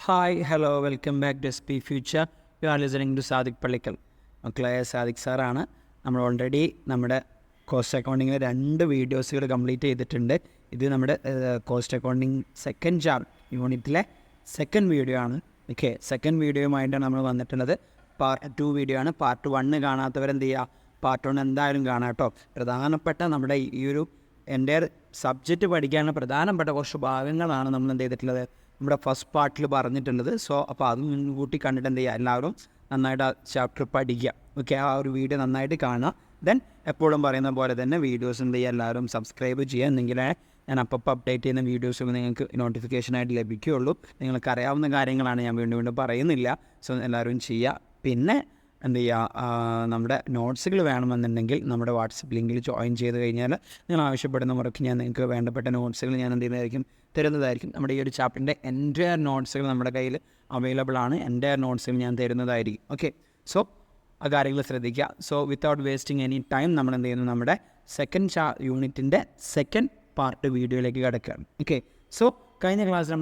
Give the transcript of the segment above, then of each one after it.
Hi hello welcome back to SP future. You are listening to Sadiq Pallikkal. മക്കളെ, സാദിഖ് സാറാണ്. നമ്മൾ already നമ്മുടെ കോസ്റ്റ് അക്കൗണ്ടിങ്ങിലെ 2 വീഡിയോസുകൾ കംപ്ലീറ്റ് ചെയ്തിട്ടുണ്ട്. ഇത് നമ്മുടെ കോസ്റ്റ് അക്കൗണ്ടിങ് സെക്കൻഡ് യൂണിറ്റിലെ സെക്കൻഡ് വീഡിയോ ആണ്. ഓക്കെ, സെക്കൻഡ് വീഡിയോയുമായിട്ടാണ് നമ്മൾ വന്നിട്ടുള്ളത്. പാർട്ട് 2 വീഡിയോ ആണ്. പാർട്ട് 1 കാണാത്തവരെന്ത് ചെയ്യുക, പാർട്ട് 1 എന്തായാലും കാണാം കേട്ടോ. പ്രധാനപ്പെട്ട നമ്മുടെ ഈ ഒരു എൻ്റെ സബ്ജക്റ്റ് പഠിക്കാനുള്ള പ്രധാനപ്പെട്ട കുറച്ച് ഭാഗങ്ങളാണ് നമ്മൾ എന്ത് ചെയ്തിട്ടുള്ളത്, നമ്മുടെ ഫസ്റ്റ് പാർട്ടിൽ പറഞ്ഞിട്ടുള്ളത്. സോ അപ്പോൾ അത് മുൻകൂട്ടി കണ്ടിട്ട് എന്ത് ചെയ്യുക, എല്ലാവരും നന്നായിട്ട് ആ ചാപ്റ്റർ പഠിക്കുക. ഓക്കെ, ആ ഒരു വീഡിയോ നന്നായിട്ട് കാണുക. ദെൻ എപ്പോഴും പറയുന്ന പോലെ തന്നെ വീഡിയോസ് എന്ത് ചെയ്യുക, എല്ലാവരും സബ്സ്ക്രൈബ് ചെയ്യുക. എന്നെങ്കിലേ ഞാൻ അപ്പോൾ അപ്ഡേറ്റ് ചെയ്യുന്ന വീഡിയോസ് നിങ്ങൾക്ക് നോട്ടിഫിക്കേഷനായിട്ട് ലഭിക്കുകയുള്ളൂ. നിങ്ങൾക്ക് അറിയാവുന്ന കാര്യങ്ങളാണ്, ഞാൻ വീണ്ടും വീണ്ടും പറയുന്നില്ല. സോ എല്ലാവരും ചെയ്യുക. പിന്നെ എന്ത് ചെയ്യുക, നമ്മുടെ നോട്ട്സുകൾ വേണമെന്നുണ്ടെങ്കിൽ നമ്മുടെ വാട്സപ്പ് ലിങ്കിൽ ജോയിൻ ചെയ്ത് കഴിഞ്ഞാൽ നിങ്ങൾ ആവശ്യപ്പെടുന്ന മുറയ്ക്ക് ഞാൻ നിങ്ങൾക്ക് വേണ്ടപ്പെട്ട നോട്ട്സുകൾ ഞാൻ എന്ത് ചെയ്യുന്നതായിരിക്കും, തരുന്നതായിരിക്കും. നമ്മുടെ ഈ ഒരു ചാപ്റ്ററിൻ്റെ എൻ്റയർ നോട്ട്സുകൾ നമ്മുടെ കയ്യിൽ അവൈലബിൾ ആണ്. എൻ്റയർ നോട്ട്സുകൾ ഞാൻ തരുന്നതായിരിക്കും. ഓക്കെ, സോ ആ കാര്യങ്ങൾ ശ്രദ്ധിക്കുക. So without wasting any time നമ്മൾ എന്ത് ചെയ്യുന്നു, നമ്മുടെ സെക്കൻഡ് യൂണിറ്റിൻ്റെ സെക്കൻഡ് പാർട്ട് വീഡിയോയിലേക്ക് കിടക്കുകയാണ്. ഓക്കെ, സോ കഴിഞ്ഞ ക്ലാസ്സിൽ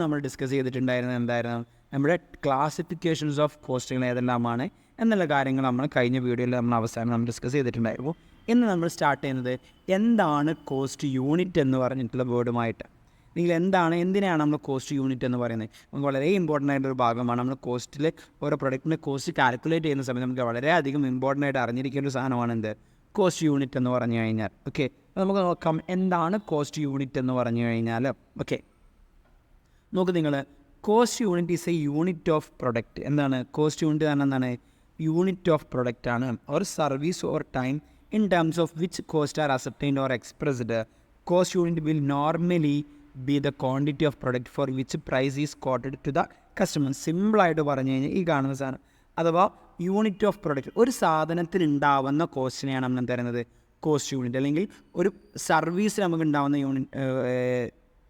നമ്മൾ ഡിസ്കസ് ചെയ്തിട്ടുണ്ടായിരുന്നത് എന്തായിരുന്നു, നമ്മുടെ ക്ലാസിഫിക്കേഷൻസ് ഓഫ് കോസ്റ്റുകൾ ഏതെല്ലാമാണ് എന്നുള്ള കാര്യങ്ങൾ നമ്മൾ കഴിഞ്ഞ വീഡിയോയിൽ നമ്മൾ ഡിസ്കസ് ചെയ്തിട്ടുണ്ടായിരുന്നു. ഇന്ന് നമ്മൾ സ്റ്റാർട്ട് ചെയ്യുന്നത് എന്താണ് കോസ്റ്റ് യൂണിറ്റ് എന്ന് പറഞ്ഞിട്ടുള്ള വേർഡുമായിട്ട്. എന്തിനാണ് നമ്മൾ കോസ്റ്റ് യൂണിറ്റ് എന്ന് പറയുന്നത്? നമുക്ക് വളരെ ഇമ്പോർട്ടൻ്റ് ആയിട്ടൊരു ഭാഗമാണ്. നമ്മൾ കോസ്റ്റിൽ ഓരോ പ്രൊഡക്റ്റിൻ്റെ കോസ്റ്റ് കാൽക്കുലേറ്റ് ചെയ്യുന്ന സമയത്ത് നമുക്ക് വളരെയധികം ഇമ്പോർട്ടൻ്റ് ആയിട്ട് അറിഞ്ഞിരിക്കേണ്ട ഒരു സാധനമാണ് എന്ത്, കോസ്റ്റ് യൂണിറ്റ് എന്ന് പറഞ്ഞു കഴിഞ്ഞാൽ. ഓക്കെ, നമുക്ക് നോക്കാം എന്താണ് കോസ്റ്റ് യൂണിറ്റ് എന്ന് പറഞ്ഞു കഴിഞ്ഞാൽ. ഓക്കെ, നോക്ക് നിങ്ങൾ, cost unit is a unit of product. എന്താണ് കോസ്റ്റ് യൂണിറ്റ്? എന്താണ് യൂണിറ്റ് ഓഫ് പ്രൊഡക്റ്റ് ആണ്, or service or time in terms of which cost are ascertained or expressed. Cost unit will normally be the quantity of product for which price is quoted to the customer. സിമ്പിളായിട്ട് പറഞ്ഞു കഴിഞ്ഞാൽ ഈ കാണുന്ന സാധനം അഥവാ unit of product, ഒരു സാധനത്തിന് ഉണ്ടാവുന്ന കോസ്റ്റിനെയാണ് നമ്മൾ തരുന്നത് കോസ്റ്റ് യൂണിറ്റ്. അല്ലെങ്കിൽ ഒരു സർവീസിൽ നമുക്ക് ഉണ്ടാവുന്ന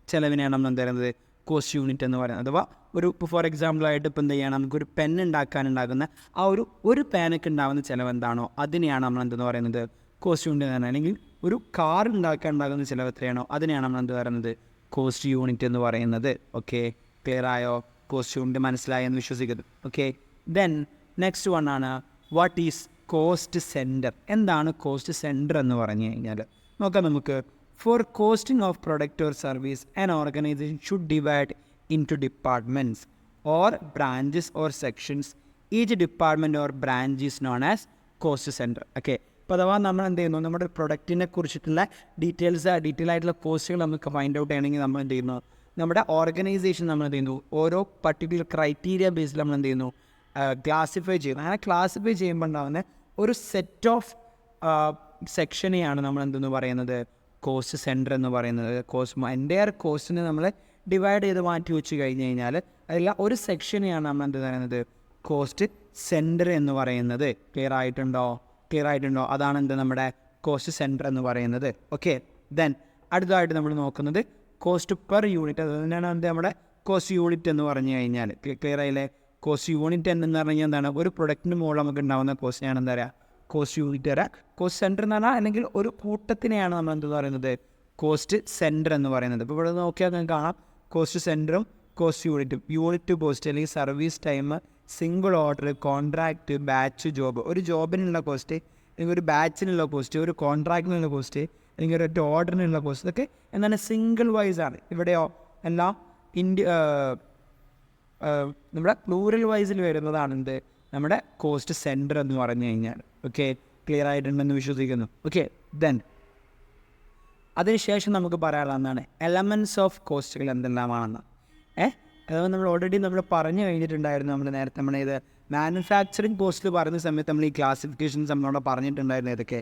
ചിലവിനെയാണ് നമ്മൾ തരുന്നത് കോസ്റ്റ് യൂണിറ്റ് എന്ന് പറയുന്നത്. അഥവാ ഇപ്പോൾ ഫോർ എക്സാമ്പിളായിട്ട് ഇപ്പോൾ എന്ത് ചെയ്യണം, നമുക്കൊരു പെൻ ഉണ്ടാക്കാനുണ്ടാകുന്ന ആ ഒരു പേനൊക്കെ ഉണ്ടാകുന്ന ചിലവ് എന്താണോ അതിനെയാണ് നമ്മൾ എന്തെന്ന് പറയുന്നത് കോസ്റ്റ് യൂണിറ്റ് എന്ന് പറയുന്നത്. അല്ലെങ്കിൽ ഒരു കാർ ഉണ്ടാക്കാനുണ്ടാകുന്ന ചിലവ് എത്രയാണോ അതിനെയാണ് നമ്മൾ എന്ത് പറയുന്നത് കോസ്റ്റ് യൂണിറ്റ് എന്ന് പറയുന്നത്. ഓക്കെ, ക്ലിയർ ആയോ? കോസ്റ്റ് യൂണിറ്റ് മനസ്സിലായെന്ന് വിശ്വസിക്കുന്നു. ഓക്കെ, ദെൻ നെക്സ്റ്റ് വൺ ആണ് വാട്ട് ഈസ് കോസ്റ്റ് സെൻറ്റർ. എന്താണ് കോസ്റ്റ് സെൻറ്റർ എന്ന് പറഞ്ഞു കഴിഞ്ഞാൽ നോക്കാം നമുക്ക്. For costing of product or service, an organization should divide into departments or branches or sections. Each department or branch is known as cost center. Okay, അപ്പോൾ അഥവാ നമ്മൾ എന്ത് ചെയ്യുന്നു, നമ്മുടെ പ്രൊഡക്റ്റിനെ കുറിച്ചിട്ടുള്ള ഡീറ്റെയിൽ ആയിട്ടുള്ള കോസ്റ്റുകൾ നമുക്ക് ഫൈൻഡ് ഔട്ട് ചെയ്യണമെങ്കിൽ നമ്മൾ എന്ത് ചെയ്യുന്നു, നമ്മുടെ ഓർഗനൈസേഷൻ നമ്മൾ എന്ത് ചെയ്യുന്നു, ഓരോ പർട്ടിക്കുലർ ക്രൈറ്റീരിയ ബേസിൽ നമ്മൾ എന്ത് ചെയ്യുന്നു, ക്ലാസിഫൈ ചെയ്യുന്നു. അങ്ങനെ ക്ലാസിഫൈ ചെയ്യുമ്പോൾ ഉണ്ടാകുന്ന ഒരു സെറ്റ് ഓഫ് സെക്ഷനെയാണ് നമ്മൾ എന്തെന്ന് പറയുന്നത് കോസ്റ്റ് സെൻറ്റർ എന്ന് പറയുന്നത്. എൻ്റയർ കോസ്റ്റിനെ നമ്മൾ ഡിവൈഡ് ചെയ്ത് മാറ്റി വെച്ച് കഴിഞ്ഞ് കഴിഞ്ഞാൽ അതിൽ ഒരു സെക്ഷനെയാണ് നമ്മൾ എന്ത് പറയുന്നത് കോസ്റ്റ് സെൻറ്റർ എന്ന് പറയുന്നത്. ക്ലിയർ ആയിട്ടുണ്ടോ? അതാണ് എന്ത് നമ്മുടെ കോസ്റ്റ് സെൻറ്റർ എന്ന് പറയുന്നത്. ഓക്കെ, ദെൻ അടുത്തതായിട്ട് നമ്മൾ നോക്കുന്നത് കോസ്റ്റ് പെർ യൂണിറ്റ്. അത് തന്നെയാണ് എന്ത് നമ്മുടെ കോസ്റ്റ് യൂണിറ്റ് എന്ന് പറഞ്ഞു കഴിഞ്ഞാൽ. ക്ലിയർ ആയില്ലേ? കോസ്റ്റ് യൂണിറ്റ് എന്ന് പറഞ്ഞു കഴിഞ്ഞാൽ എന്താണ്, ഒരു പ്രൊഡക്റ്റിന് മുകളിൽ നമുക്ക് ഉണ്ടാകുന്ന കോസ്റ്റിനെയാണ് എന്താ പറയുക കോസ്റ്റ് യൂണിറ്റ് വരാം. കോസ്റ്റ് സെൻറ്റർ എന്ന് പറഞ്ഞാൽ അല്ലെങ്കിൽ ഒരു കൂട്ടത്തിനെയാണ് നമ്മൾ എന്ത് പറയുന്നത് കോസ്റ്റ് സെൻറ്റർ എന്ന് പറയുന്നത്. ഇപ്പോൾ ഇവിടെ നോക്കിയാൽ നിങ്ങൾക്ക് കാണാം കോസ്റ്റ് സെൻറ്ററും കോസ്റ്റ് യൂണിറ്റും. യൂണിറ്റ് കോസ്റ്റ് അല്ലെങ്കിൽ service time, single order, contract, batch, job. ഒരു ജോബിനുള്ള കോസ്റ്റ്, അല്ലെങ്കിൽ ഒരു ബാച്ചിനുള്ള കോസ്റ്റ്, ഒരു കോൺട്രാക്റ്റിനുള്ള കോസ്റ്റ്, അല്ലെങ്കിൽ ഒരു ഓർഡറിനുള്ള കോസ്റ്റ്, ഇതൊക്കെ എന്താണ് സിംഗിൾ വൈസ് ആണ്. ഇവിടെയോ എല്ലാം നമ്മുടെ പ്ലൂറൽ വൈസിൽ വരുന്നതാണ് എന്ത് നമ്മുടെ കോസ്റ്റ് സെൻറ്റർ എന്ന് പറഞ്ഞു കഴിഞ്ഞാൽ. ഓക്കെ, ക്ലിയർ ആയിട്ടുണ്ടെന്ന് വിശ്വസിക്കുന്നു. ഓക്കെ, ദെൻ അതിനുശേഷം നമുക്ക് പറയാനുള്ള എന്താണ് എലമെൻറ്റ്സ് ഓഫ് കോസ്റ്റുകൾ എന്തെല്ലാമാണെന്ന്. അതായത് നമ്മൾ ഓൾറെഡി പറഞ്ഞു കഴിഞ്ഞിട്ടുണ്ടായിരുന്നു. നമ്മൾ ഇത് മാനുഫാക്ചറിങ് കോസ്റ്റിൽ പറയുന്ന സമയത്ത് നമ്മൾ ഈ ക്ലാസിഫിക്കേഷൻസ് നമ്മളോട് പറഞ്ഞിട്ടുണ്ടായിരുന്നു. ഇതൊക്കെ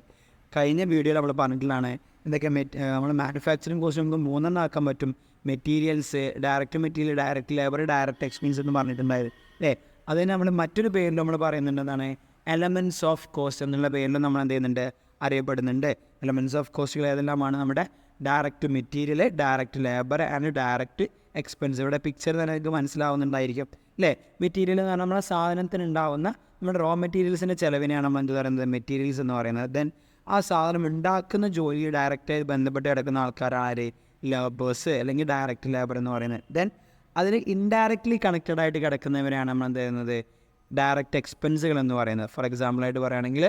കഴിഞ്ഞ വീഡിയോയിൽ നമ്മൾ പറഞ്ഞിട്ടുള്ളതാണ്. എന്തൊക്കെ നമ്മൾ മാനുഫാക്ചറിങ് കോസ്റ്റ് നമുക്ക് 3 ആക്കാൻ പറ്റും. Materials, direct material, direct labour, direct expense എന്ന് പറഞ്ഞിട്ടുണ്ടായിരുന്നു അല്ലേ. അതിന് നമ്മൾ മറ്റൊരു പേരിൽ നമ്മൾ പറയുന്നുണ്ട് എന്താണ് എലമെൻറ്റ്സ് ഓഫ് കോസ്റ്റ് എന്നുള്ള പേരിൽ നമ്മൾ എന്ത് ചെയ്യുന്നുണ്ട് അറിയപ്പെടുന്നുണ്ട്. എലമെൻറ്റ്സ് ഓഫ് കോസ്റ്റുകൾ ഏതെല്ലാമാണ് നമ്മുടെ direct material, direct labour and direct expense. ഇവിടെ പിക്ചർ തന്നെ നിങ്ങൾക്ക് മനസ്സിലാവുന്നുണ്ടായിരിക്കും അല്ലേ. മെറ്റീരിയൽ എന്ന് പറഞ്ഞാൽ നമ്മുടെ സാധനത്തിന് ഉണ്ടാകുന്ന നമ്മുടെ റോ മെറ്റീരിയൽസിൻ്റെ ചിലവിനെയാണ് നമ്മൾ എന്ത് പറയുന്നത് മെറ്റീരിയൽസ് എന്ന് പറയുന്നത്. ദെൻ ആ സാധനം ഉണ്ടാക്കുന്ന ജോലി ഡയറക്റ്റായി ബന്ധപ്പെട്ട് കിടക്കുന്ന ആൾക്കാരാണ് ആര്, ലേബേഴ്സ് അല്ലെങ്കിൽ ഡയറക്റ്റ് ലേബർ എന്ന് പറയുന്നത്. ദെൻ അതിന് ഇൻഡയറക്റ്റ്ലി കണക്റ്റഡ് ആയിട്ട് കിടക്കുന്നവരെയാണ് നമ്മൾ എന്ത് ചെയ്യുന്നത്, ഡയറക്റ്റ് എക്സ്പെൻസുകൾ എന്ന് പറയുന്നത്. ഫോർ എക്സാമ്പിളായിട്ട് പറയുകയാണെങ്കിൽ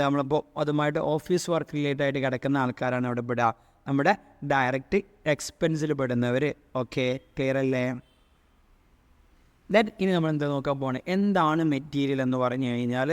നമ്മളിപ്പോൾ അതുമായിട്ട് ഓഫീസ് വർക്ക് റിലേറ്റഡ് ആയിട്ട് കിടക്കുന്ന ആൾക്കാരാണ് അവിടെ പെടുക, നമ്മുടെ ഡയറക്റ്റ് എക്സ്പെൻസിൽ പെടുന്നവർ. ഓക്കെ, ക്ലിയർ അല്ലേ? ദെൻ ഇനി നമ്മൾ എന്താ നോക്കാൻ പോകണേ, എന്താണ് മെറ്റീരിയൽ എന്ന് പറഞ്ഞു കഴിഞ്ഞാൽ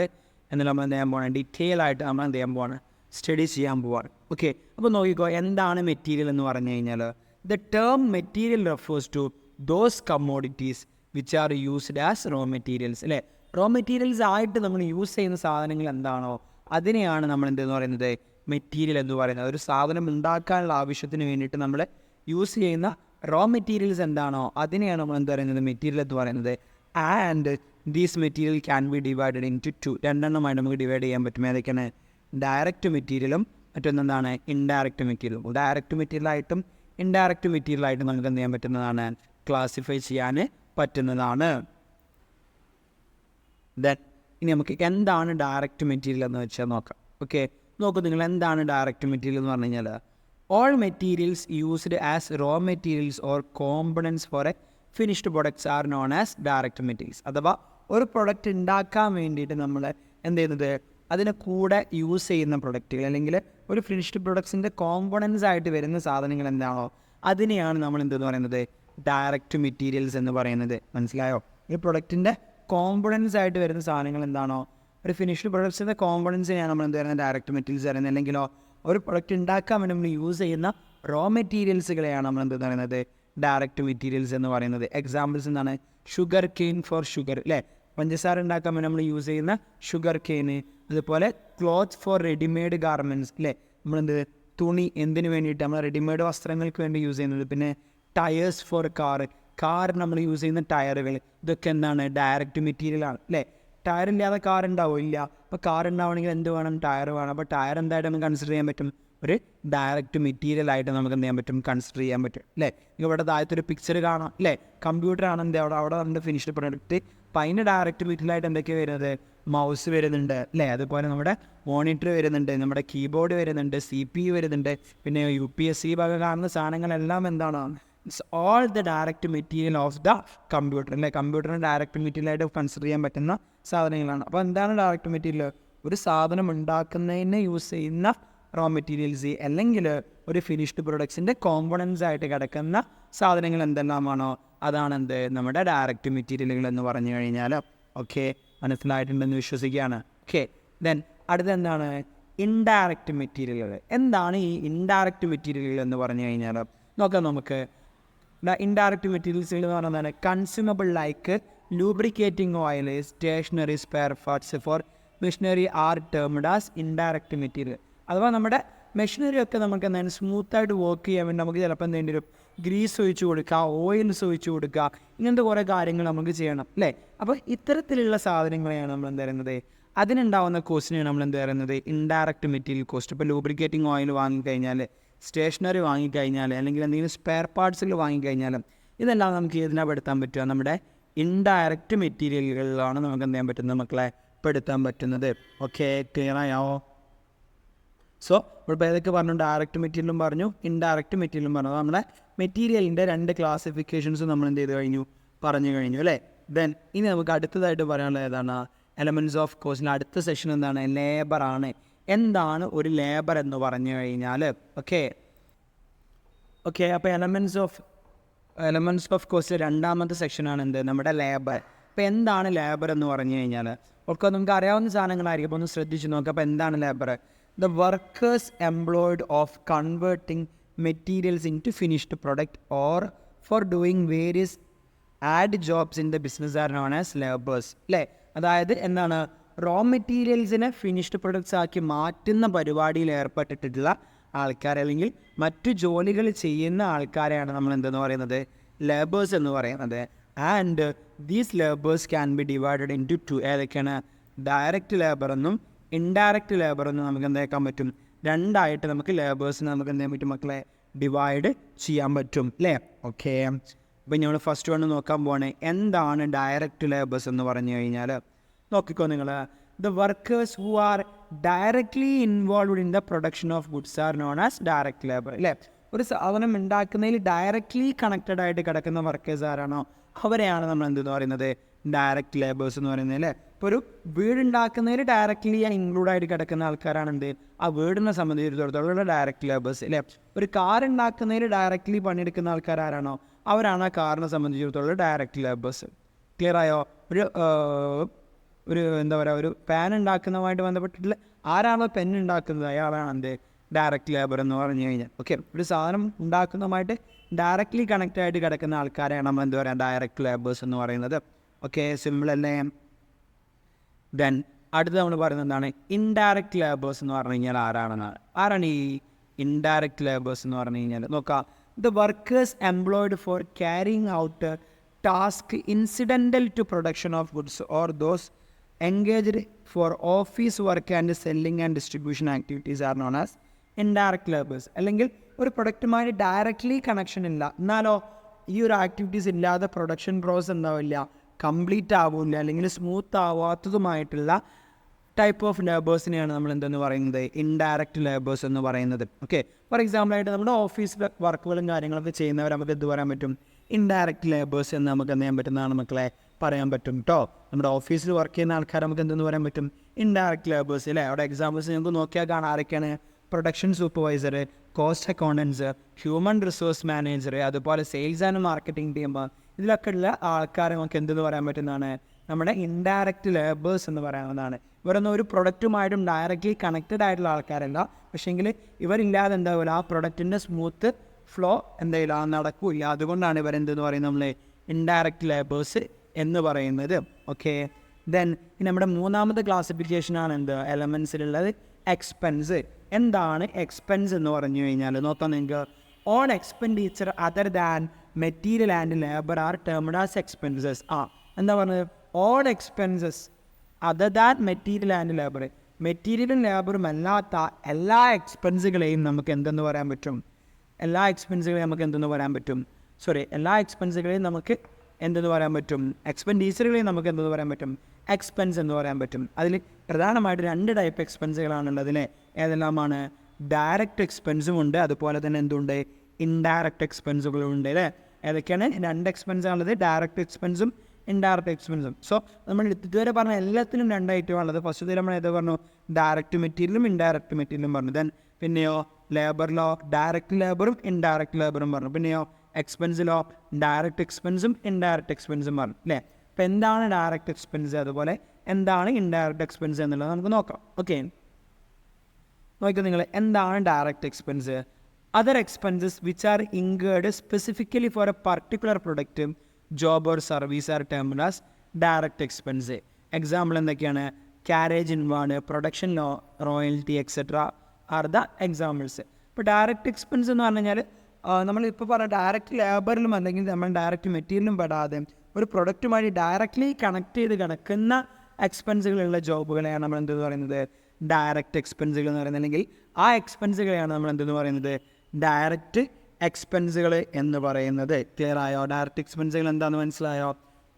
എന്നാൽ നമ്മൾ എന്ത് ചെയ്യാൻ പോകണം, ഡീറ്റെയിൽ ആയിട്ട് നമ്മൾ എന്ത് ചെയ്യാൻ പോവാണ്, സ്റ്റഡി ചെയ്യാൻ പോവാണ്. ഓക്കെ, അപ്പോൾ നോക്കിക്കോ, എന്താണ് മെറ്റീരിയൽ എന്ന് പറഞ്ഞു കഴിഞ്ഞാൽ the term material refers to those commodities which are used as raw materials. അല്ലേ, റോ മെറ്റീരിയൽസ് ആയിട്ട് നമ്മൾ യൂസ് ചെയ്യുന്ന സാധനങ്ങൾ എന്താണോ അതിനെയാണ് നമ്മൾ എന്തെന്ന് പറയുന്നത്, മെറ്റീരിയൽ എന്ന് പറയുന്നത്. ഒരു സാധനം ഉണ്ടാക്കാനുള്ള ആവശ്യത്തിന് വേണ്ടിയിട്ട് നമ്മൾ യൂസ് ചെയ്യുന്ന റോ മെറ്റീരിയൽസ് എന്താണോ അതിനെയാണ് നമ്മൾ എന്ത് പറയുന്നത്, മെറ്റീരിയൽ എന്ന് പറയുന്നത്. And these material can be divided into രണ്ടെണ്ണമായിട്ട് നമുക്ക് ഡിവൈഡ് ചെയ്യാൻ പറ്റും. ഏതൊക്കെയാണ്, ഡയറക്റ്റ് മെറ്റീരിയലും മറ്റൊന്നെന്താണ്, ഇൻഡയറക്റ്റ് മെറ്റീരിയലും. ഡയറക്റ്റ് മെറ്റീരിയലായിട്ടും ഇൻഡയറക്റ്റ് മെറ്റീരിയലായിട്ടും നമുക്ക് എന്ത് ചെയ്യാൻ പറ്റുന്നതാണ്, ക്ലാസിഫൈ ചെയ്യാൻ പറ്റുന്നതാണ്. ദെൻ ഇനി നമുക്ക് എന്താണ് ഡയറക്റ്റ് മെറ്റീരിയൽ എന്ന് വെച്ചാൽ നോക്കാം. ഓക്കെ, നോക്കൂ നിങ്ങൾ, എന്താണ് ഡയറക്റ്റ് മെറ്റീരിയൽ എന്ന് പറഞ്ഞു കഴിഞ്ഞാൽ all materials used as raw materials or components for a finished products are known as direct materials. അഥവാ ഒരു പ്രൊഡക്റ്റ് ഉണ്ടാക്കാൻ വേണ്ടിയിട്ട് നമ്മൾ എന്ത് ചെയ്യുന്നത്, അതിനെ കൂടെ യൂസ് ചെയ്യുന്ന പ്രൊഡക്റ്റുകൾ അല്ലെങ്കിൽ ഒരു ഫിനിഷ്ഡ് പ്രൊഡക്ട്സിൻ്റെ കോമ്പണൻസ് ആയിട്ട് വരുന്ന സാധനങ്ങൾ എന്താണോ അതിനെയാണ് നമ്മൾ എന്തെന്ന് പറയുന്നത്, ഡയറക്റ്റ് മെറ്റീരിയൽസ് എന്ന് പറയുന്നത്. മനസ്സിലായോ? ഈ പ്രൊഡക്റ്റിൻ്റെ കോമ്പണൻസ് ആയിട്ട് വരുന്ന സാധനങ്ങൾ എന്താണോ, ഒരു ഫിനിഷ്ഡ് പ്രൊഡക്ട്സിൻ്റെ കോമ്പണൻസിനെയാണ് നമ്മൾ എന്ത് പറയുന്നത്, ഡയറക്റ്റ് മെറ്റീരിയൽസ് പറയുന്നത്. അല്ലെങ്കിലോ ഒരു പ്രൊഡക്റ്റ് ഉണ്ടാക്കാൻ വേണ്ടി നമ്മൾ യൂസ് ചെയ്യുന്ന റോ മെറ്റീരിയൽസുകളെയാണ് നമ്മൾ എന്ത് പറയുന്നത്, ഡയറക്റ്റ് മെറ്റീരിയൽസ് എന്ന് പറയുന്നത്. എക്സാമ്പിൾസ് എന്താണ്, ഷുഗർ കെയിൻ ഫോർ ഷുഗർ, അല്ലേ, പഞ്ചസാര ഉണ്ടാക്കാൻ വേണ്ടി നമ്മൾ യൂസ് ചെയ്യുന്ന ഷുഗർ കെയിന്. അതുപോലെ ക്ലോത്ത് ഫോർ റെഡിമെയ്ഡ് ഗാർമെൻറ്റ്സ്, അല്ലേ, നമ്മളെന്ത് തുണി എന്തിനു വേണ്ടിയിട്ട് നമ്മൾ റെഡിമെയ്ഡ് വസ്ത്രങ്ങൾക്ക് വേണ്ടി യൂസ് ചെയ്യുന്നത്. പിന്നെ ടയേഴ്സ് ഫോർ കാർ നമ്മൾ യൂസ് ചെയ്യുന്ന ടയറുകൾ, ഇതൊക്കെ എന്താണ്, ഡയറക്റ്റ് മെറ്റീരിയലാണ്. അല്ലേ, ടയർ ഇല്ലാതെ കാർ ഉണ്ടാവും, ഇല്ല. അപ്പോൾ കാർ ഉണ്ടാവണമെങ്കിൽ എന്ത് വേണം, ടയർ വേണം. അപ്പോൾ ടയർ എന്തായിട്ട് നമുക്ക് കൺസിഡർ ചെയ്യാൻ പറ്റും, ഒരു ഡയറക്റ്റ് മെറ്റീരിയൽ ആയിട്ട് നമുക്ക് എന്ത് ചെയ്യാൻ പറ്റും, കൺസിഡർ ചെയ്യാൻ പറ്റും. അല്ലേ, ഇവിടെ താഴത്തൊരു പിക്ചർ കാണാം, അല്ലേ, കമ്പ്യൂട്ടറാണ് എന്ത് അവിടെ നമ്മുടെ ഫിനിഷ്ഡ് പ്രൊഡക്റ്റ്. അപ്പോൾ അതിന് ഡയറക്റ്റ് മെറ്റീരിയലായിട്ട് എന്തൊക്കെയാണ് വരുന്നത്, മൗസ് വരുന്നുണ്ട്, അല്ലേ, അതുപോലെ നമ്മുടെ മോണിറ്റർ വരുന്നുണ്ട്, നമ്മുടെ കീബോർഡ് വരുന്നുണ്ട്, CPU വരുന്നുണ്ട്, പിന്നെ UPSC വക കാണുന്ന സാധനങ്ങളെല്ലാം എന്താണ്, it's all the direct material of the computer. അല്ലേ, കമ്പ്യൂട്ടറിന് ഡയറക്റ്റ് മെറ്റീരിയലായിട്ട് കൺസിഡർ ചെയ്യാൻ പറ്റുന്ന സാധനങ്ങളാണ്. അപ്പോൾ എന്താണ് ഡയറക്റ്റ് മെറ്റീരിയൽ, ഒരു സാധനം ഉണ്ടാക്കുന്നതിന് യൂസ് ചെയ്യുന്ന റോ മെറ്റീരിയൽസ് അല്ലെങ്കിൽ ഒരു ഫിനിഷ്ഡ് പ്രൊഡക്ട്സിൻ്റെ കോമ്പണൻസ് ആയിട്ട് കിടക്കുന്ന സാധനങ്ങൾ എന്തെല്ലാമാണോ അതാണ് എന്ത്, നമ്മുടെ ഡയറക്റ്റ് മെറ്റീരിയലുകൾ എന്ന് പറഞ്ഞു കഴിഞ്ഞാൽ. ഓക്കെ, മനസ്സിലായിട്ടുണ്ടെന്ന് വിശ്വസിക്കുകയാണ്. ഓക്കെ, ദെൻ അടുത്തെന്താണ്, ഇൻഡയറക്റ്റ് മെറ്റീരിയലുകൾ. എന്താണ് ഈ ഇൻഡയറക്റ്റ് മെറ്റീരിയലുകൾ എന്ന് പറഞ്ഞു കഴിഞ്ഞാൽ നോക്കാം നമുക്ക്. ഇൻഡയറക്റ്റ് മെറ്റീരിയൽസ് എന്ന് പറഞ്ഞാൽ consumable like lubricating oil, stationery, spare parts for machinery are termed as indirect material. അഥവാ നമ്മുടെ മെഷീനറി ഒക്കെ നമുക്ക് എന്താണ് സ്മൂത്തായിട്ട് വർക്ക് ചെയ്യാൻ വേണ്ടി നമുക്ക് ചിലപ്പോൾ എന്തെങ്കിലും ഒരു ഗ്രീസ് ഒഴിച്ച് കൊടുക്കുക, ഓയിൽസ് ഒഴിച്ച് കൊടുക്കുക, ഇങ്ങനത്തെ കുറേ കാര്യങ്ങൾ നമുക്ക് ചെയ്യണം, അല്ലേ. അപ്പോൾ ഇത്തരത്തിലുള്ള സാധനങ്ങളെയാണ് നമ്മൾ എന്ത് പറയുന്നത്, അതിനുണ്ടാവുന്ന കോസ്റ്റിനെയാണ് നമ്മൾ എന്ത് പറയുന്നത്, ഇൻഡയറക്റ്റ് മെറ്റീരിയൽ കോസ്റ്റ്. ഇപ്പോൾ ലൂബ്രിക്കേറ്റിംഗ് ഓയിൽ വാങ്ങിക്കഴിഞ്ഞാൽ, സ്റ്റേഷനറി വാങ്ങിക്കഴിഞ്ഞാൽ, അല്ലെങ്കിൽ എന്തെങ്കിലും സ്പെയർ പാർട്സുകൾ വാങ്ങിക്കഴിഞ്ഞാലും ഇതെല്ലാം നമുക്ക് ഇതിനെ പെടുത്താൻ പറ്റുക, നമ്മുടെ ഇൻഡയറക്റ്റ് മെറ്റീരിയലുകളിലാണ് നമുക്ക് എന്ത് ചെയ്യാൻ പറ്റുന്നത്, മക്കളെ പെടുത്താൻ പറ്റുന്നത്. ഓക്കെ, ക്ലിയർ ആയോ? സോ ഇപ്പോൾ ഏതൊക്കെ പറഞ്ഞു, ഡയറക്റ്റ് മെറ്റീരിയലും പറഞ്ഞു, ഇൻഡയറക്റ്റ് മെറ്റീരിയലും പറഞ്ഞു. നമ്മുടെ മെറ്റീരിയലിൻ്റെ രണ്ട് ക്ലാസിഫിക്കേഷൻസ് നമ്മൾ എന്ത് ചെയ്ത് കഴിഞ്ഞു, പറഞ്ഞു കഴിഞ്ഞു, അല്ലേ. ദെൻ ഇനി നമുക്ക് അടുത്തതായിട്ട് പറയാനുള്ളത് ഏതാണ്, എലമെൻറ്റ്സ് ഓഫ് കോസ്റ്റിൻ്റെ അടുത്ത സെഷൻ എന്താണ്, ലേബറാണ്. എന്താണ് ഒരു ലേബർ എന്ന് പറഞ്ഞു കഴിഞ്ഞാൽ, ഓക്കെ, അപ്പോൾ എലമെൻറ്റ്സ് ഓഫ് കോസ്റ്റിലെ രണ്ടാമത്തെ സെക്ഷനാണ് എന്ത്, നമ്മുടെ ലേബർ. അപ്പോൾ എന്താണ് ലേബർ എന്ന് പറഞ്ഞു കഴിഞ്ഞാൽ ഒക്കെ നമുക്ക് അറിയാവുന്ന സാധനങ്ങളായിരിക്കും. അപ്പോൾ ഒന്ന് ശ്രദ്ധിച്ച് നോക്കുക. അപ്പോൾ എന്താണ് labour? The workers employed of converting materials into finished product or for doing various odd jobs in the business are known as labours, അല്ലേ. അതായത് എന്താണ്, റോ മെറ്റീരിയൽസിനെ ഫിനിഷ്ഡ് പ്രൊഡക്ട്സ് ആക്കി മാറ്റുന്ന പരിപാടിയിൽ ഏർപ്പെട്ടിട്ടുള്ള ആൾക്കാർ, അല്ലെങ്കിൽ മറ്റു ജോലികൾ ചെയ്യുന്ന ആൾക്കാരെയാണ് നമ്മൾ എന്തെന്ന് പറയുന്നത്, ലേബേഴ്സ് എന്ന് പറയുന്നത്. And these labours can be divided into ഏതൊക്കെയാണ്, ഡയറക്റ്റ് ലേബർ എന്നും ഇൻഡയറക്റ്റ് ലേബർ എന്നും നമുക്ക് എന്താക്കാൻ പറ്റും, രണ്ടായിട്ട് നമുക്ക് ലേബേഴ്സിനെ നമുക്ക് എന്ത് ചെയ്യാൻ പറ്റും, മക്കളെ ഡിവൈഡ് ചെയ്യാൻ പറ്റും, അല്ലേ. ഓക്കെ, അപ്പോൾ നമ്മൾ ഫസ്റ്റ് വൺ നോക്കാൻ പോവാണ്, എന്താണ് ഡയറക്റ്റ് ലേബേഴ്സ് എന്ന് പറഞ്ഞു കഴിഞ്ഞാൽ. നോക്കിക്കോ നിങ്ങൾ, the workers who are directly involved in the production of goods are known as direct labour, അല്ലേ. ഒരു സാധനം ഉണ്ടാക്കുന്നതിൽ ഡയറക്റ്റ്ലി കണക്റ്റഡ് ആയിട്ട് കിടക്കുന്ന വർക്കേഴ്സ് ആരാണോ അവരെയാണ് നമ്മൾ എന്തെന്ന് പറയുന്നത് ഡയറക്റ്റ് ലേബേഴ്സ് എന്ന് പറയുന്നത് അല്ലേ. ഇപ്പോൾ ഒരു വീടുണ്ടാക്കുന്നതിൽ ഡയറക്റ്റ്ലി ഇൻക്ലൂഡ് ആയിട്ട് കിടക്കുന്ന ആൾക്കാരാണ് എന്ത് ആ വീടിനെ സംബന്ധിച്ചിടത്തോളം ഡയറക്റ്റ് ലേബേഴ്സ് അല്ലേ. ഒരു കാർ ഉണ്ടാക്കുന്നതിൽ ഡയറക്റ്റ്ലി പണിയെടുക്കുന്ന ആൾക്കാരാണോ അവരാണ് ആ കാറിനെ സംബന്ധിച്ചിടത്തോളം ഡയറക്റ്റ് ലേബേഴ്സ്. ക്ലിയർ ആയോ? ഒരു എന്താ പറയുക, ഒരു പാൻ ഉണ്ടാക്കുന്നതുമായിട്ട് ബന്ധപ്പെട്ടിട്ടുള്ള ആരാണോ പെൻ ഉണ്ടാക്കുന്നത് അയാളാണ് എന്ത് ഡയറക്റ്റ് ലേബർ എന്ന് പറഞ്ഞു കഴിഞ്ഞാൽ. ഓക്കെ, ഒരു സാധനം ഉണ്ടാക്കുന്നതുമായിട്ട് ഡയറക്റ്റ്ലി കണക്റ്റ് ആയിട്ട് കിടക്കുന്ന ആൾക്കാരെയാണ് നമ്മൾ എന്താ പറയുക ഡയറക്റ്റ് ലേബേഴ്സ് എന്ന് പറയുന്നത്. ഓക്കെ, സിമ്പിൾ അല്ലേ? ദെൻ അടുത്ത് നമ്മൾ പറയുന്നത് എന്താണ് ഇൻഡയറക്റ്റ് ലേബേഴ്സ് എന്ന് പറഞ്ഞു കഴിഞ്ഞാൽ ആരാണ് ഈ ഇൻഡയറക്റ്റ് ലേബേഴ്സ് എന്ന് പറഞ്ഞു കഴിഞ്ഞാൽ? നോക്കാം, the workers employed for carrying out task incidental to production of goods or those engaged for office work and selling and distribution activities are known as indirect labours. അല്ലെങ്കിൽ ഒരു പ്രൊഡക്റ്റുമായി ഡയറക്റ്റ്ലി കണക്ഷൻ ഇല്ല, എന്നാലോ ഈ ഒരു ആക്ടിവിറ്റീസ് ഇല്ലാതെ production process എന്താവില്ല, complete ആവില്ല, അല്ലെങ്കിൽ smooth ആവാത്തതുമായിട്ടുള്ള type of ലേബേഴ്സിനെയാണ് നമ്മൾ എന്തെന്ന് പറയുന്നത് ഇൻഡയറക്റ്റ് ലേബേഴ്സ് എന്ന് പറയുന്നത്. ഓക്കെ, ഫോർ എക്സാമ്പിളായിട്ട് നമ്മുടെ ഓഫീസിലെ വർക്കുകളും കാര്യങ്ങളൊക്കെ ചെയ്യുന്നവർ നമുക്ക് എന്ത് പറയാൻ പറ്റും ഇൻഡയറക്റ്റ് ലേബേഴ്സ് എന്ന് നമുക്ക് എന്ത് ചെയ്യാൻ പറ്റുന്നതാണ് മക്കളെ പറയാൻ പറ്റും കേട്ടോ. നമ്മുടെ ഓഫീസിൽ വർക്ക് ചെയ്യുന്ന ആൾക്കാർ നമുക്ക് എന്തെന്ന് പറയാൻ പറ്റും ഇൻഡയറക്റ്റ് ലേബേഴ്സ് അല്ലേ. അവിടെ എക്സാമ്പിൾസ് നിങ്ങൾക്ക് നോക്കിയാൽ കാണാൻ ആരൊക്കെയാണ് production supervisor, cost accountants, human resource manager, അതുപോലെ സെയിൽസ് ആൻഡ് മാർക്കറ്റിംഗ് ടീം. ഇതിലൊക്കെ ഉള്ള ആൾക്കാരെ നമുക്ക് എന്തെന്ന് പറയാൻ പറ്റുന്നതാണ് നമ്മുടെ ഇൻഡയറക്റ്റ് ലേബേഴ്സ് എന്ന് പറയാവുന്നതാണ്. ഇവരൊന്നും ഒരു പ്രൊഡക്റ്റുമായിട്ടും ഡയറക്റ്റ്ലി കണക്റ്റഡ് ആയിട്ടുള്ള ആൾക്കാരല്ല, പക്ഷേങ്കിൽ ഇവരില്ലാതെ എന്താവില്ല ആ പ്രൊഡക്റ്റിൻ്റെ സ്മൂത്ത് ഫ്ലോ എന്തായാലും ആ നടക്കില്ല. അതുകൊണ്ടാണ് ഇവരെന്തെന്ന് പറയുന്നത് നമ്മൾ ഇൻഡയറക്റ്റ് ലേബേഴ്സ് എന്ന് പറയുന്നത്. ഓക്കെ, ദെൻ നമ്മുടെ മൂന്നാമത്തെ ക്ലാസിഫിക്കേഷനാണ് എന്ത് എലമെൻസിലുള്ളത് എക്സ്പെൻസ്. എന്താണ് എക്സ്പെൻസ് എന്ന് പറഞ്ഞു കഴിഞ്ഞാൽ നോക്കാം നിങ്ങൾക്ക്, on expenditure other than material and labour are termed as expenses. എന്താ പറഞ്ഞത് on expenses other than material and labour, മെറ്റീരിയലും ലേബറും അല്ലാത്ത എല്ലാ എക്സ്പെൻസുകളെയും നമുക്ക് എന്തെന്ന് പറയാൻ പറ്റും എല്ലാ എക്സ്പെൻസുകളെയും നമുക്ക് എന്തെന്ന് പറയാൻ പറ്റും എക്സ്പെൻഡീച്ചറുകളെയും നമുക്ക് എന്തെന്ന് പറയാൻ പറ്റും എക്സ്പെൻസ് എന്ന് പറയാൻ പറ്റും. അതിൽ പ്രധാനമായിട്ട് 2 ടൈപ്പ് എക്സ്പെൻസുകളാണുള്ളത് അല്ലേ. ഏതെല്ലാമാണ് ഡയറക്റ്റ് എക്സ്പെൻസും ഉണ്ട്, അതുപോലെ തന്നെ എന്തുണ്ട് ഇൻഡയറക്റ്റ് എക്സ്പെൻസുകളും ഉണ്ട് അല്ലേ. ഏതൊക്കെയാണ് 2 എക്സ്പെൻസാണുള്ളത്, ഡയറക്റ്റ് എക്സ്പെൻസും ഇൻഡയറക്റ്റ് എക്സ്പെൻസും. സോ നമ്മൾ ഇതുവരെ പറഞ്ഞ എല്ലാത്തിനും 2 ഐറ്റമാണുള്ളത്. ഫസ്റ്റ് നമ്മൾ ഏത് പറഞ്ഞു ഡയറക്റ്റ് മെറ്റീരിയലും ഇൻഡയറക്റ്റ് മെറ്റീരിയലും പറഞ്ഞു. ദെൻ പിന്നെയോ ലേബറിലോ ഡയറക്റ്റ് ലേബറും ഇൻഡയറക്റ്റ് ലേബറും പറഞ്ഞു. പിന്നെയോ എക്സ്പെൻസിലോ ഡയറക്റ്റ് എക്സ്പെൻസും ഇൻഡയറക്റ്റ് എക്സ്പെൻസും പറഞ്ഞു അല്ലേ. അപ്പോൾ എന്താണ് ഡയറക്റ്റ് എക്സ്പെൻസ്, അതുപോലെ എന്താണ് ഇൻഡയറക്റ്റ് എക്സ്പെൻസ് എന്നുള്ളത് നമുക്ക് നോക്കാം. ഓക്കെ, നോക്കിയാൽ നിങ്ങൾ എന്താണ് direct expense? Other expenses which are incurred specifically for a particular product, job or service are termed as direct expense. Example എന്തൊക്കെയാണ്? Carriage inward, production royalty etcetera are the examples. ഇപ്പോൾ direct expense എന്ന് പറഞ്ഞു കഴിഞ്ഞാൽ നമ്മളിപ്പോൾ പറഞ്ഞ direct ലേബറിലും അല്ലെങ്കിൽ നമ്മൾ direct മെറ്റീരിയലും പെടാതെ ഒരു പ്രൊഡക്റ്റുമായി ഡയറക്റ്റ്ലി കണക്ട് ചെയ്ത് കിടക്കുന്ന എക്സ്പെൻസുകളുള്ള ജോബുകളെയാണ് നമ്മൾ എന്തെന്ന് പറയുന്നത് ഡയറക്റ്റ് എക്സ്പെൻസുകൾ എന്ന് പറയുന്നത്. അല്ലെങ്കിൽ ആ എക്സ്പെൻസുകളെയാണ് നമ്മൾ എന്തെന്ന് പറയുന്നത് ഡയറക്റ്റ് എക്സ്പെൻസുകൾ എന്ന് പറയുന്നത്. ക്ലിയർ ആയോ? ഡയറക്റ്റ് എക്സ്പെൻസുകൾ എന്താണെന്ന് മനസ്സിലായോ?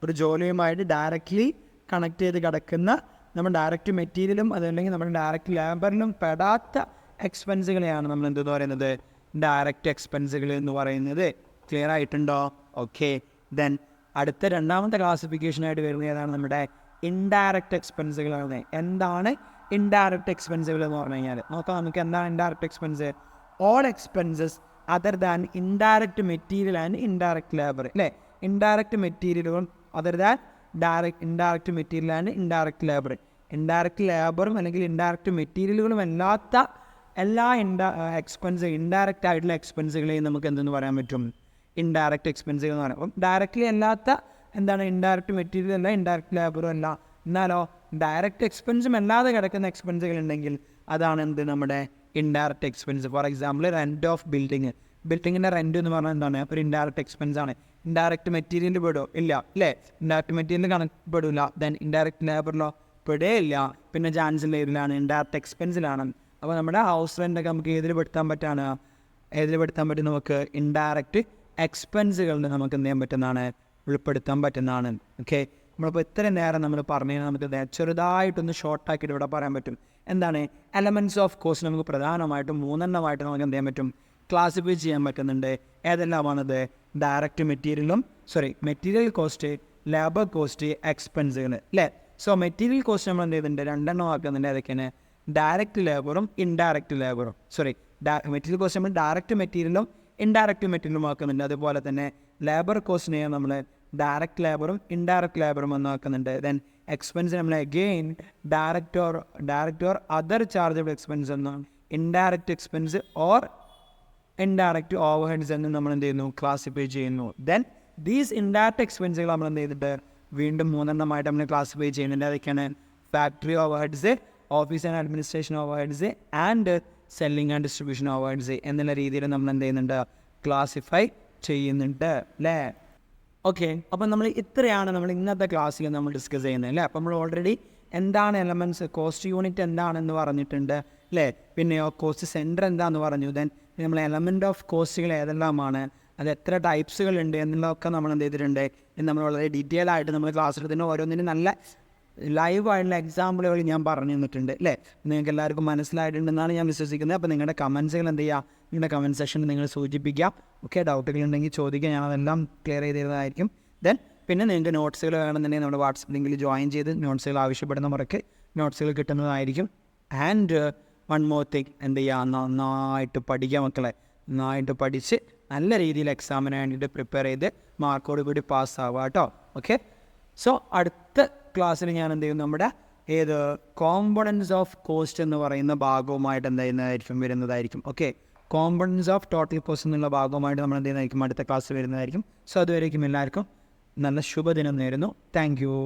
ഒരു ജോലിയുമായിട്ട് ഡയറക്റ്റ്ലി കണക്ട് ചെയ്ത് കിടക്കുന്ന നമ്മൾ ഡയറക്റ്റ് മെറ്റീരിയലും അതല്ലെങ്കിൽ നമ്മുടെ ഡയറക്റ്റ് ലേബറിലും പെടാത്ത എക്സ്പെൻസുകളെയാണ് നമ്മൾ എന്തെന്ന് പറയുന്നത് ഡയറക്റ്റ് എക്സ്പെൻസുകൾ എന്ന് പറയുന്നത്. ക്ലിയർ ആയിട്ടുണ്ടോ? ഓക്കെ, ദെൻ അടുത്ത 2ാമത്തെ ക്ലാസിഫിക്കേഷനായിട്ട് വരുന്നത് ഏതാണ്? നമ്മുടെ ഇൻഡയറക്റ്റ് എക്സ്പെൻസുകളാണ്. എന്താണ് ഇൻഡയറക്റ്റ് എക്സ്പെൻസുകൾ എന്ന് പറഞ്ഞു കഴിഞ്ഞാൽ നോക്കാം നമുക്ക് എന്താണ് indirect expense. All expenses other than indirect material and indirect labour അല്ലേ. ഇൻഡയറക്റ്റ് മെറ്റീരിയലുകളും other than indirect material and indirect labour. Indirect ലേബറും അല്ലെങ്കിൽ ഇൻഡയറക്റ്റ് മെറ്റീരിയലുകളും അല്ലാത്ത എല്ലാ ഇൻഡയറക്റ്റ് ആയിട്ടുള്ള എക്സ്പെൻസുകളെയും നമുക്ക് എന്തെന്ന് പറയാൻ പറ്റും ഇൻഡയറക്റ്റ് എക്സ്പെൻസുകൾ എന്ന് പറയാം. അപ്പം ഡയറക്റ്റ്ലി അല്ലാത്ത എന്താണ് ഇൻഡയറക്റ്റ് മെറ്റീരിയൽ അല്ല, ഇൻഡയറക്റ്റ് ലേബറും അല്ല, എന്നാലോ ഡയറക്റ്റ് എക്സ്പെൻസും അല്ലാതെ കിടക്കുന്ന എക്സ്പെൻസുകൾ ഉണ്ടെങ്കിൽ അതാണ് എന്ത് നമ്മുടെ indirect expense. For example rent of ബിൽഡിങ്ങിൻ്റെ റെൻറ്റ് എന്ന് പറഞ്ഞാൽ എന്താണ് ഒരു ഇൻഡയറക്റ്റ് എക്സ്പെൻസ് ആണ്. ഇൻഡയറക്റ്റ് മെറ്റീരിയൽ പെടുമോ? ഇല്ല അല്ലേ. ഇൻഡയറക്റ്റ് മെറ്റീരിയൽ കണക്കിൽപ്പെടില്ല. ദെൻ ഇൻഡയറക്റ്റ് ലേബറിലോ പെടുകയില്ല. പിന്നെ ചാൻസിൽ ഏതിലാണ് ഇൻഡയറക്റ്റ് എക്സ്പെൻസിലാണ്. അപ്പോൾ നമ്മുടെ ഹൗസ് റെൻ്റൊക്കെ നമുക്ക് ഏതിൽ പെടുത്താൻ പറ്റും? നമുക്ക് ഇൻഡയറക്റ്റ് എക്സ്പെൻസുകളിൽ നമുക്ക് എന്ത് ചെയ്യാൻ പറ്റുന്നതാണ് ഉൾപ്പെടുത്താൻ പറ്റുന്നതാണ്. ഓക്കെ, നമ്മളിപ്പോൾ ഇത്രയും നേരം നമ്മൾ പറഞ്ഞു കഴിഞ്ഞാൽ നമുക്ക് ചെറുതായിട്ടൊന്ന് ഷോർട്ടാക്കിയിട്ട് ഇവിടെ പറയാൻ പറ്റും. എന്താണ് എലമെൻറ്റ്സ് ഓഫ് കോസ്റ്റ് നമുക്ക് പ്രധാനമായിട്ടും 3 നമുക്ക് എന്ത് ചെയ്യാൻ പറ്റും ക്ലാസിഫൈ ചെയ്യാൻ പറ്റുന്നുണ്ട്. ഏതെല്ലാമാണത്? Direct material cost, labour cost, എക്സ്പെൻസുകൾ അല്ലേ. സോ മെറ്റീരിയൽ കോസ്റ്റ് നമ്മൾ എന്ത് ചെയ്യുന്നുണ്ട്? രണ്ടെണ്ണം ആക്കുന്നുണ്ട്. ഏതൊക്കെയാണ്? ഡയറക്റ്റ് ലേബറും ഇൻഡയറക്റ്റ് ലേബറും. മെറ്റീരിയൽ കോസ്റ്റ് നമ്മൾ ഡയറക്റ്റ് മെറ്റീരിയലും ഇൻഡയറക്റ്റ് മെറ്റീരിയലും ആക്കുന്നുണ്ട്. അതുപോലെ തന്നെ ലേബർ കോസ്റ്റിനെ നമ്മൾ ഡയറക്റ്റ് ലേബറും ഇൻഡയറക്റ്റ് ലേബറും എന്ന് ആക്കുന്നുണ്ട്. ദെൻ എക്സ്പെൻസ് നമ്മൾ again direct or other chargeable expense എന്നും indirect expense or indirect overheads എന്ന് നമ്മൾ എന്ത് ചെയ്യുന്നു? ക്ലാസിഫൈ ചെയ്യുന്നു. ദെൻ ദീസ് ഇൻഡയറക്റ്റ് എക്സ്പെൻസുകൾ നമ്മൾ എന്ത് ചെയ്തിട്ട് വീണ്ടും 3 എണ്ണമായിട്ട് നമ്മൾ ക്ലാസിഫൈ ചെയ്യുന്നുണ്ട്. അതൊക്കെയാണ് factory overheads, office and administration overheads and selling and distribution overheads എന്നുള്ള രീതിയിൽ നമ്മൾ എന്ത് ചെയ്യുന്നുണ്ട്? ക്ലാസിഫൈ ചെയ്യുന്നുണ്ട് അല്ലേ. ഓക്കെ, അപ്പം നമ്മൾ ഇത്രയാണ് നമ്മൾ ഇന്നത്തെ ക്ലാസ്സിൽ നമ്മൾ ഡിസ്കസ് ചെയ്യുന്നത് അല്ലേ. അപ്പം നമ്മൾ ഓൾറെഡി എന്താണ് എലമെൻറ്റ്സ്, കോസ്റ്റ് യൂണിറ്റ് എന്താണെന്ന് പറഞ്ഞിട്ടുണ്ട് അല്ലേ. പിന്നെയോ കോസ്റ്റ് സെൻറ്റർ എന്താണെന്ന് പറഞ്ഞു. ദെൻ നമ്മൾ എലമെൻറ്റ് ഓഫ് കോസ്റ്റുകൾ ഏതെല്ലാമാണ്, അത് എത്ര ടൈപ്സുകളുണ്ട് എന്നുള്ളതൊക്കെ നമ്മൾ എന്ത് ചെയ്തിട്ടുണ്ട്. നമ്മൾ വളരെ ഡീറ്റെയിൽ ആയിട്ട് നമ്മൾ ക്ലാസ് എടുത്തതിന് ഓരോന്നിനും നല്ല ലൈവായിട്ടുള്ള എക്സാമ്പിളുകൾ ഞാൻ പറഞ്ഞു തന്നിട്ടുണ്ട് അല്ലേ. നിങ്ങൾക്ക് എല്ലാവർക്കും മനസ്സിലായിട്ടുണ്ടെന്നാണ് ഞാൻ വിശ്വസിക്കുന്നത്. അപ്പോൾ നിങ്ങളുടെ കമൻസുകൾ എന്ത് ചെയ്യുക, നിങ്ങളുടെ കമൻറ്റ് സെക്ഷനിൽ നിങ്ങൾ സൂചിപ്പിക്കുക. ഓക്കെ, ഡൗട്ടുകൾ ഉണ്ടെങ്കിൽ ചോദിക്കുക, ഞാനതെല്ലാം ക്ലിയർ ചെയ്ത് തരുന്നതായിരിക്കും. ദെൻ പിന്നെ നിങ്ങൾക്ക് നോട്ട്സുകൾ വേണമെന്നുണ്ടെങ്കിൽ നമ്മുടെ വാട്സപ്പ് ലിങ്കിൽ ജോയിൻ ചെയ്ത് നോട്ട്സുകൾ ആവശ്യപ്പെടുന്ന മുറയ്ക്ക് നോട്ട്സുകൾ കിട്ടുന്നതായിരിക്കും. ആൻഡ് വൺ മോർ തിങ്, എന്ത് ചെയ്യുക, നന്നായിട്ട് പഠിക്കുക മക്കളെ. നന്നായിട്ട് പഠിച്ച് നല്ല രീതിയിൽ എക്സാമിന് വേണ്ടിയിട്ട് പ്രിപ്പയർ ചെയ്ത് മാർക്കോട് കൂടി പാസ്സാവുക കേട്ടോ. ഓക്കെ, സോ അടുത്ത ക്ലാസ്സിൽ ഞാൻ എന്ത് ചെയ്യും, നമ്മുടെ കോമ്പണൻസ് ഓഫ് കോസ്റ്റ് എന്ന് പറയുന്ന ഭാഗവുമായിട്ട് വരുന്നതായിരിക്കും. Okay, components of total cost എന്നുള്ള ഭാഗവുമായിട്ട് നമ്മൾ എന്ത് ചെയ്യുന്നതായിരിക്കും അടുത്ത ക്ലാസ് വരുന്നതായിരിക്കും. സോ അതുവരേക്കും എല്ലാവർക്കും നല്ല ശുഭദിനം നേരുന്നു. Thank you.